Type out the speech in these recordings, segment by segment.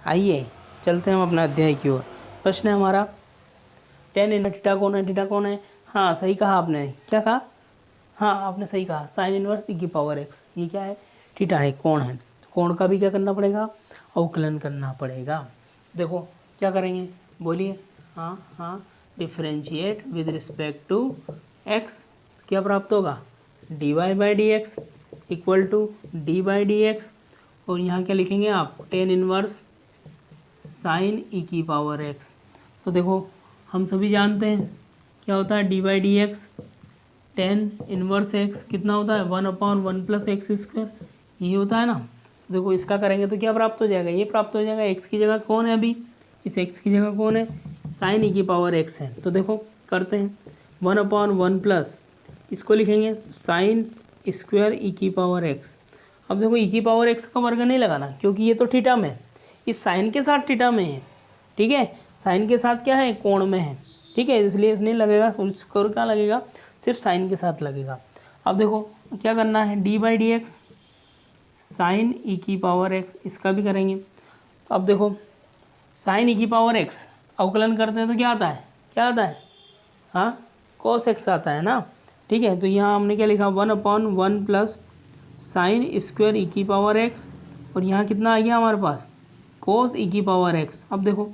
आइए चलते हैं हम अपना अध्याय की ओर। प्रश्न है हमारा टेन इनवर्स थीटा कौन है? थीटा कौन है? हाँ सही कहा आपने। क्या कहा? हाँ आपने सही कहा, साइन इनवर्स ई की पावर एक्स। ये क्या है? थीटा है, कोण है। कोण का भी क्या करना पड़ेगा? अवकलन करना पड़ेगा। देखो क्या करेंगे, बोलिए। हाँ हाँ, differentiate with respect to x. क्या प्राप्त होगा? D y by d x equal to d by d x. और यहाँ क्या लिखेंगे आप? टेन इनवर्स साइन ई की पावर एक्स। तो देखो हम सभी जानते हैं क्या होता है d by d x, tan inverse x कितना होता है? 1/1 प्लस एक्स स्क्वायर, ये होता है ना। तो देखो इसका करेंगे तो क्या प्राप्त हो जाएगा? ये प्राप्त हो जाएगा। एक्स की जगह कौन है अभी? इस एक्स की जगह कौन है? साइन ई की पावर एक्स है। तो देखो करते हैं 1/1 प्लस, इसको लिखेंगे साइन स्क्वायर ई की पावर एक्स। अब देखो ई की पावर एक्स का वर्ग नहीं लगाना क्योंकि ये तो थीटा में, इस साइन के साथ थीटा में है, ठीक है। साइन के साथ क्या है? कोण में है, ठीक है, इसलिए इसमें लगेगा। स्क्वायर क्या लगेगा? सिर्फ साइन के साथ लगेगा। अब देखो क्या करना है, d by d x sine e की पावर एक्स, इसका भी करेंगे। तो अब देखो साइन ई की पावर एक्स अवकलन करते हैं तो क्या आता है? क्या आता है? हाँ कॉस एक्स आता है ना, ठीक है। तो यहाँ हमने क्या लिखा? 1/1 प्लस साइन स्क्वायर ई की पावर एक्स, और यहाँ कितना आ गया हमारे पास? कोस ई की पावर एक्स। अब देखो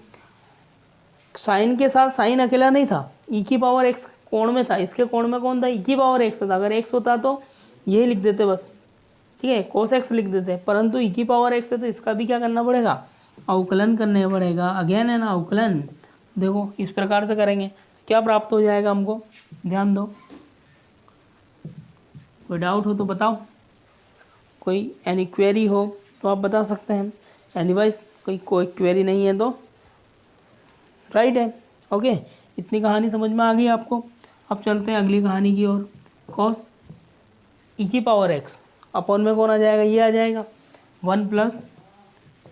साइन के साथ साइन अकेला नहीं था, ई की पावर एक्स कोण में था, इसके कोण में कौन था? ई की पावर एक्स था। अगर एक्स होता तो यही लिख देते बस, ठीक है, कोस एक्स लिख देते, परंतु ई की पावर एक्स है तो इसका भी क्या करना पड़ेगा? अवकलन करने पड़ेगा। अगेन है ना अवकलन। देखो इस प्रकार से करेंगे क्या प्राप्त हो जाएगा हमको? ध्यान दो, कोई डाउट हो तो बताओ, कोई एनी क्वेरी हो तो आप बता सकते हैं। एनीवाइज कोई क्वेरी नहीं है तो राइट है। ओके, इतनी कहानी समझ में आ गई आपको। अब चलते हैं अगली कहानी की ओर। कॉस ई की पावर एक्स अपॉन में कौन आ जाएगा? ये आ जाएगा 1 प्लस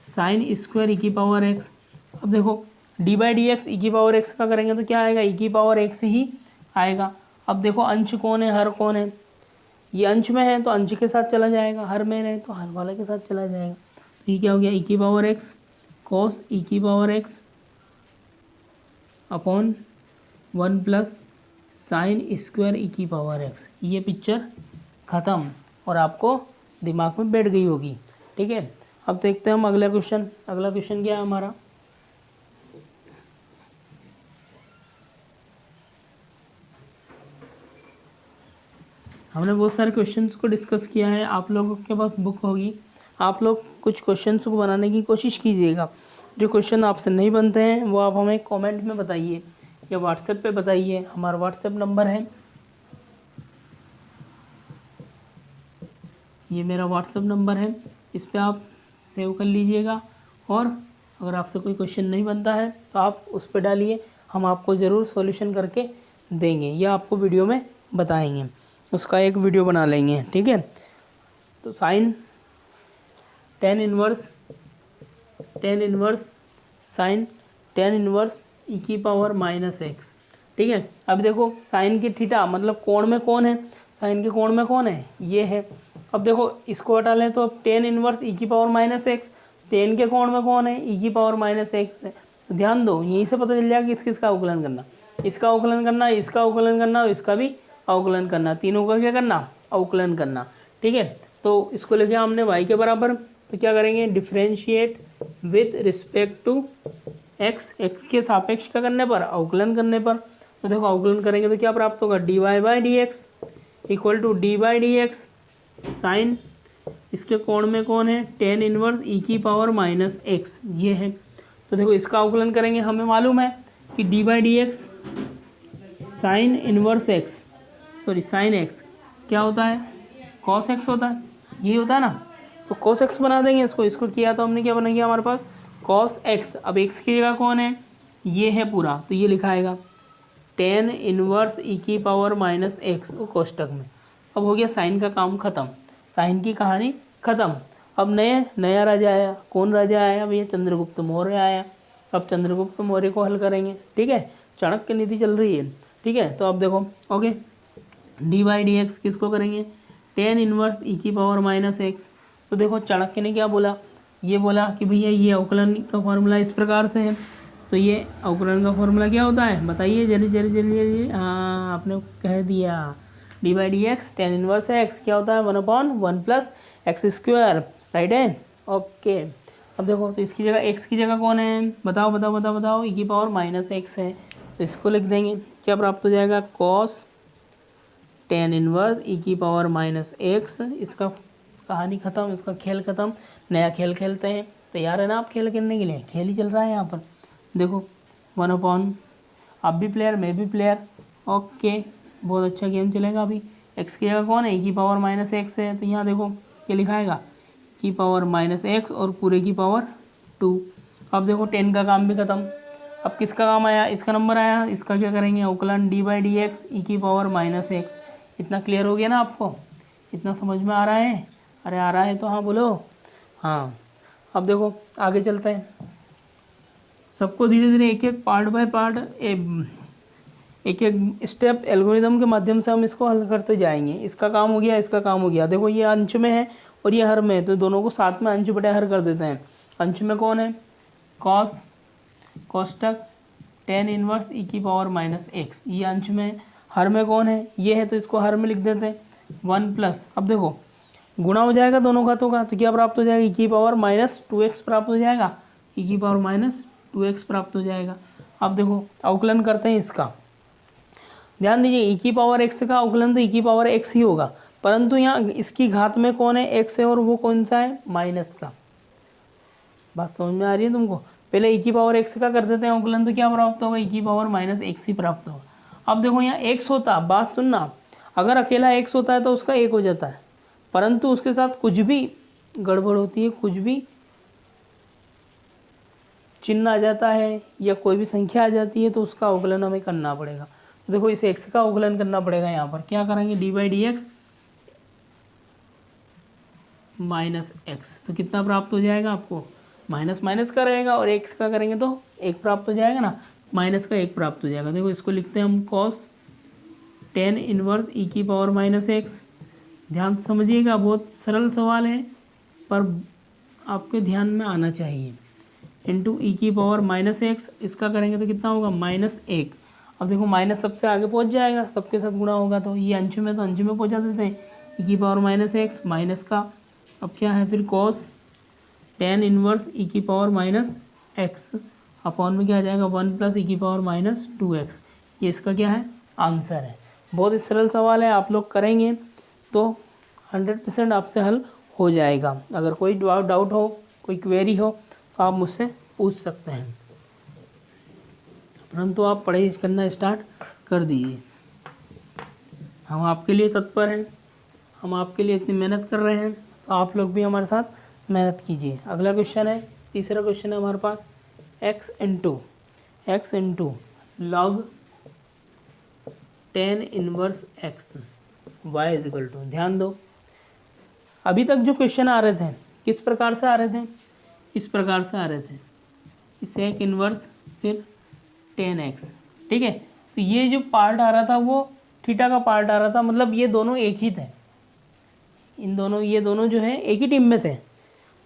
साइन स्क्वायर ई की पावर एक्स। अब देखो डी बाई डी एक्स ई की पावर एक्स का करेंगे तो क्या आएगा? ई की पावर एक्स ही आएगा। अब देखो अंश कौन है? हर कौन है? ये अंश में है तो अंश के साथ चला जाएगा, हर में रहे तो हर वाले के साथ चला जाएगा। तो ये क्या हो गया? ई की पावर एक्स कॉस ई की power x upon 1 plus sine square e की पावर एक्स। ये पिक्चर ख़त्म और आपको दिमाग में बैठ गई होगी, ठीक है। अब देखते हैं हम अगला क्वेश्चन। अगला क्वेश्चन क्या है हमारा? हमने बहुत सारे क्वेश्चंस को डिस्कस किया है, आप लोगों के पास बुक होगी, आप लोग कुछ क्वेश्चंस को बनाने की कोशिश कीजिएगा। जो क्वेश्चन आपसे नहीं बनते हैं वो आप हमें कमेंट में बताइए या व्हाट्सएप पे बताइए। हमारा व्हाट्सएप नंबर है, ये मेरा व्हाट्सएप नंबर है, इस पर आप सेव कर लीजिएगा। और अगर आपसे कोई क्वेश्चन नहीं बनता है तो आप उस पर डालिए, हम आपको ज़रूर सॉल्यूशन करके देंगे या आपको वीडियो में बताएंगे, उसका एक वीडियो बना लेंगे, ठीक है। तो sine tan inverse sine tan inverse e की पावर माइनस एक्स, ठीक है। अब देखो साइन की थीटा मतलब कोण में कौन है? साइन के कोण में कौन है? ये है। अब देखो इसको हटा लें तो अब टेन इनवर्स ई की पावर माइनस एक्स, टेन के कोण में कौन है? ई की पावर माइनस एक्स है। तो ध्यान दो, यहीं से पता चल जाएगा कि किसका अवकलन करना, इसका अवकलन करना, इसका अवकलन करना और इसका भी अवकलन करना, तीनों का क्या करना? अवकलन करना, ठीक है। तो इसको लेके हमने y के बराबर, तो क्या करेंगे? Differentiate with respect to x, x के सापेक्ष का करने पर, अवकलन करने पर। तो देखो अवकलन करेंगे तो क्या प्राप्त होगा? D y by d x equal to d by d x sine, इसके कोण में कौन है? टेन इनवर्स ई की पावर माइनस एक्स, ये है। तो देखो इसका अवकलन करेंगे, हमें मालूम है कि D by d x sine inverse x, sorry sine x क्या होता है? कॉस एक्स होता है, ये होता है ना। तो कॉस एक्स बना देंगे इसको, इसको किया तो हमने क्या बना गया हमारे पास? Cos x. अब एक्स की जगह कौन है? ये है पूरा, तो ये लिखा आएगा टेन इनवर्स ई की पावर माइनस एक्स कोष्टक में। अब हो गया साइन का काम खत्म, साइन की कहानी खत्म। अब नया राजा आया। कौन राजा आया भैया? चंद्रगुप्त मौर्य आया। अब चंद्रगुप्त मौर्य को हल करेंगे, ठीक है। चाणक्य नीति चल रही है, ठीक है। तो अब देखो okay, D by d x किसको करेंगे? टेन इनवर्स ई की पावर माइनस एक्स। तो देखो चाणक्य ने क्या बोला? ये बोला कि भैया ये अवकलन का फॉर्मूला इस प्रकार से है, तो ये अवकलन का फॉर्मूला क्या होता है बताइए जल्दी जल्दी जल्दी जल्दी। हाँ आपने कह दिया, D by d x tan inverse x क्या होता है 1/1 प्लस एक्स स्क्वायर, राइट है। ओके अब देखो तो इसकी जगह एक्स की जगह कौन है, बताओ बताओ बताओ बताओ, ई की पावर माइनस एक्स है, तो इसको लिख देंगे, क्या प्राप्त हो जाएगा कॉस टेन इनवर्स ई की पावर माइनस एक्स। इसका कहानी ख़त्म, इसका खेल ख़त्म, नया खेल खेलते हैं। तैयार है ना आप खेल खेलने के लिए, खेल ही चल रहा है यहाँ पर। देखो 1/, आप भी प्लेयर मैं भी प्लेयर, ओके बहुत अच्छा गेम चलेगा अभी। एक्स की जगह कौन है, ई की पावर माइनस एक्स है, तो यहाँ देखो क्या लिखाएगा की पावर माइनस एक्स और पूरे की पावर 2। अब देखो 10 का काम भी ख़त्म। अब किसका काम आया, इसका नंबर आया, इसका क्या करेंगे अवकलन डी बाई डी एक्स ई की पावर माइनस एक्स। इतना क्लियर हो गया ना आपको, इतना समझ में आ रहा है, अरे आ रहा है तो हाँ बोलो हाँ। अब देखो आगे चलते हैं, सबको धीरे धीरे एक एक पार्ट बाय पार्ट एक एक स्टेप एल्गोरिदम के माध्यम से हम इसको हल करते जाएंगे। इसका काम हो गया, इसका काम हो गया। देखो ये अंश में है और ये हर में है, तो दोनों को साथ में अंश बटे हर कर देते हैं। अंश में कौन है कॉस कोष्टक टेन इनवर्स ई की पावर माइनस एक्स, ये अंश में है। हर में कौन है ये है, तो इसको हर में लिख देते हैं 1 प्लस, अब देखो गुणा हो जाएगा दोनों खातों का, तो क्या प्राप्त हो जाएगा ई की पावर माइनस 2x प्राप्त हो जाएगा, ई की पावर माइनस 2x प्राप्त हो जाएगा। अब देखो अवकलन करते हैं इसका, ध्यान दीजिए ई की पावर x का अवकलन तो ई की पावर x ही होगा, परंतु यहाँ इसकी घात में कौन है x है और वो कौन सा है माइनस का। बात समझ में आ रही है तुमको, पहले ई की पावर x का कर देते हैं अवकलन, तो क्या प्राप्त होगा ई की पावर माइनस x ही प्राप्त होगा। अब देखो यहाँ x होता, बात सुनना, अगर अकेला x होता है तो उसका 1 हो जाता है, परंतु उसके साथ कुछ भी गड़बड़ होती है, कुछ भी चिन्ह आ जाता है या कोई भी संख्या आ जाती है, तो उसका अवकलन हमें करना पड़ेगा। तो देखो इस x का अवकलन करना पड़ेगा, यहाँ पर क्या करेंगे D by d x minus x, तो कितना प्राप्त हो जाएगा आपको, माइनस माइनस का रहेगा और x का करेंगे तो 1 प्राप्त हो जाएगा ना, माइनस का 1 प्राप्त हो जाएगा। देखो इसको लिखते हैं हम कॉस टेन इनवर्स ई की पावर माइनस एक्स। ध्यान से समझिएगा, बहुत सरल सवाल है पर आपके ध्यान में आना चाहिए। इंटू ई की पावर माइनस एक्स, इसका करेंगे तो कितना होगा -1। अब देखो माइनस सबसे आगे पहुंच जाएगा, सबके साथ गुणा होगा, तो ये अंश में तो अंश में पहुंचा देते हैं, ई की पावर माइनस एक्स माइनस का अब क्या है फिर कॉस टेन इनवर्स ई की पावर माइनस एक्स अपॉन में क्या आ जाएगा 1 प्लस ई की पावर माइनस 2x। ये इसका क्या है आंसर है। बहुत ही सरल सवाल है, आप लोग करेंगे तो 100% आपसे हल हो जाएगा। अगर कोई डाउट हो, कोई क्वेरी हो तो आप मुझसे पूछ सकते हैं, परंतु आप पढ़ाई करना स्टार्ट कर दीजिए। हम आपके लिए तत्पर हैं, हम आपके लिए इतनी मेहनत कर रहे हैं, तो आप लोग भी हमारे साथ मेहनत कीजिए। अगला क्वेश्चन है, तीसरा क्वेश्चन है हमारे पास, x into log tan inverse x y is equal to. ध्यान दो, अभी तक जो क्वेश्चन आ रहे थे किस प्रकार से आ रहे थे, इस प्रकार से आ रहे थे, सेक इनवर्स फिर 10x, ठीक है। तो ये जो पार्ट आ रहा था वो थीटा का पार्ट आ रहा था, मतलब ये दोनों एक ही थे, इन दोनों ये दोनों जो है एक ही टीम में थे।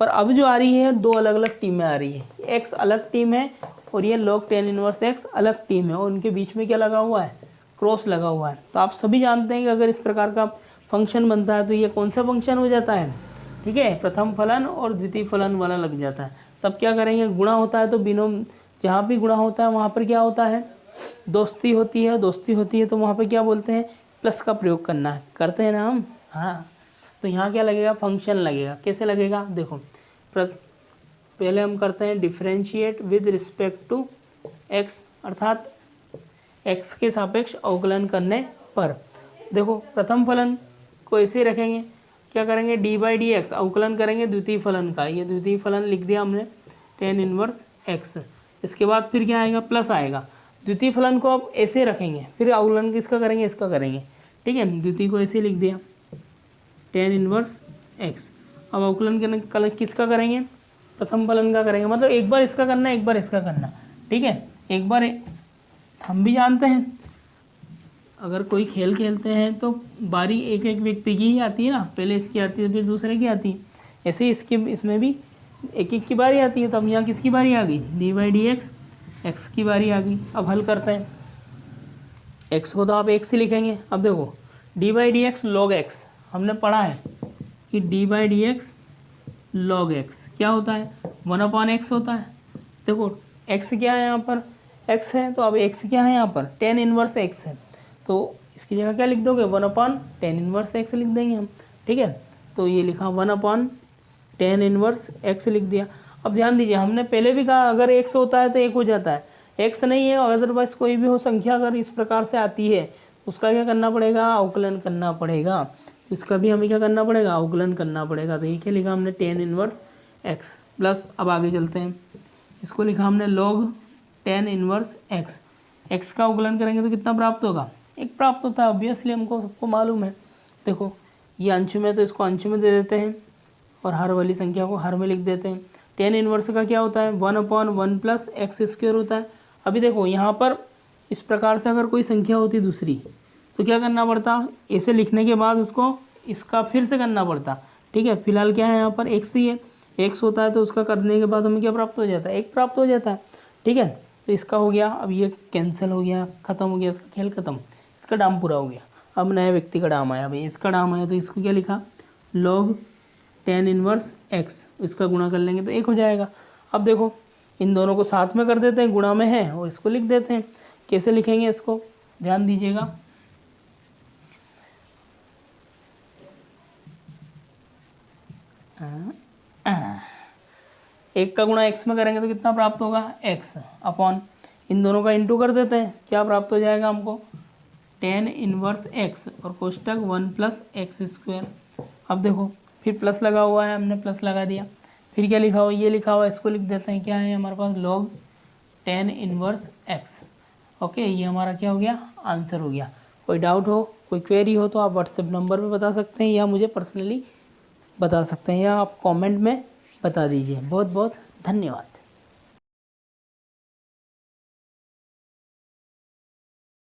पर अब जो आ रही है दो अलग अलग टीमें आ रही है, x अलग टीम है और ये log टेन इनवर्स x अलग टीम है, और उनके बीच में क्या लगा हुआ है, क्रॉस लगा हुआ है। तो आप सभी जानते हैं कि अगर इस प्रकार का फंक्शन बनता है तो ये कौन सा फंक्शन हो जाता है, ठीक है, प्रथम फलन और द्वितीय फलन वाला लग जाता है। तब क्या करेंगे, गुणा होता है तो बिनोम, जहाँ भी गुणा होता है वहाँ पर क्या होता है, दोस्ती होती है, दोस्ती होती है तो वहाँ पर क्या बोलते हैं, प्लस का प्रयोग करना है, करते हैं ना हम, हाँ। तो यहाँ क्या लगेगा, फंक्शन लगेगा। कैसे लगेगा, देखो पहले हम करते हैं differentiate with respect to x, अर्थात एक्स के सापेक्ष अवकलन करने पर। देखो प्रथम फलन को ऐसे ही रखेंगे, क्या करेंगे, डी बाई डी एक्स अवकलन करेंगे द्वितीय फलन का, ये द्वितीय फलन लिख दिया हमने टेन इनवर्स एक्स। इसके बाद फिर क्या आएगा, प्लस आएगा। द्वितीय फलन को अब ऐसे रखेंगे, फिर अवकलन किसका करेंगे, इसका करेंगे, ठीक है। द्वितीय को ऐसे लिख दिया टेन इनवर्स एक्स। अब अवकलन किसका करेंगे, प्रथम फलन का करेंगे, मतलब एक बार इसका करना एक बार इसका करना, ठीक है। एक बार हम भी जानते हैं अगर कोई खेल खेलते हैं तो बारी एक एक व्यक्ति की ही आती है ना, पहले इसकी आती है फिर दूसरे की आती है, ऐसे ही इसमें भी एक एक की बारी आती है, तो अब यहाँ किसकी बारी आ गई, D by d x, x की बारी आ गई। अब हल करते हैं, एक्स को तो आप एक्स ही लिखेंगे। अब देखो D by d x log x, हमने पढ़ा है कि D by d x log x क्या होता है, 1/x होता है। देखो एक्स क्या है यहाँ पर, एक्स है, तो अब एक्स क्या है यहाँ पर, tan इनवर्स एक्स है, तो इसकी जगह क्या लिख दोगे, 1/tan इनवर्स एक्स लिख देंगे हम, ठीक है। तो ये लिखा 1/tan इनवर्स एक्स लिख दिया। अब ध्यान दीजिए, हमने पहले भी कहा अगर एक्स होता है तो एक हो जाता है, एक्स नहीं है अदरवाइज कोई भी हो संख्या अगर इस प्रकार से आती है उसका क्या करना पड़ेगा, अवकलन करना पड़ेगा। इसका भी हमें क्या करना पड़ेगा, अवकलन करना पड़ेगा। तो ये क्या लिखा हमने, tan इनवर्स एक्स प्लस, अब आगे चलते हैं, इसको लिखा हमने log tan inverse x, x का अवकलन करेंगे तो कितना प्राप्त होगा, एक प्राप्त होता है, ऑब्वियसली हमको सबको मालूम है। देखो ये अंश में, तो इसको अंश में दे देते हैं और हर वाली संख्या को हर में लिख देते हैं। tan इनवर्स का क्या होता है, 1/1 प्लस एक्स स्क्वायर होता है। अभी देखो यहाँ पर इस प्रकार से अगर कोई संख्या होती दूसरी तो क्या करना पड़ता, ऐसे लिखने के बाद उसको इसका फिर से करना पड़ता, ठीक है। फिलहाल क्या है यहाँ पर एक्स ही है, एक्स होता है तो उसका करने के बाद हमें क्या प्राप्त हो जाता है, एक प्राप्त हो जाता है, ठीक है। तो इसका हो गया, अब ये कैंसिल हो गया, ख़त्म हो गया, इसका खेल ख़त्म, इसका डाम पूरा हो गया। अब नए व्यक्ति का डाम आया, भाई इसका डाम आया तो इसको क्या लिखा, log tan इनवर्स एक्स, इसका गुणा कर लेंगे तो एक हो जाएगा। अब देखो इन दोनों को साथ में कर देते हैं, गुणा में है, और इसको लिख देते हैं। कैसे लिखेंगे इसको, ध्यान दीजिएगा, एक का गुणा एक्स में करेंगे तो कितना प्राप्त होगा, एक्स अपॉन, इन दोनों का इंटू कर देते हैं, क्या प्राप्त हो जाएगा हमको, tan इनवर्स एक्स और कोष्टक 1 प्लस एक्स स्क्वायर। अब देखो फिर प्लस लगा हुआ है, हमने प्लस लगा दिया, फिर क्या लिखा हुआ, ये लिखा हुआ, इसको लिख देते हैं, क्या है हमारे पास, log tan inverse x. Okay, ये हमारा क्या हो गया, आंसर हो गया। कोई डाउट हो, कोई क्वेरी हो तो आप व्हाट्सएप नंबर पे बता सकते हैं, या मुझे पर्सनली बता सकते हैं, या आप कमेंट में बता दीजिए। बहुत बहुत धन्यवाद।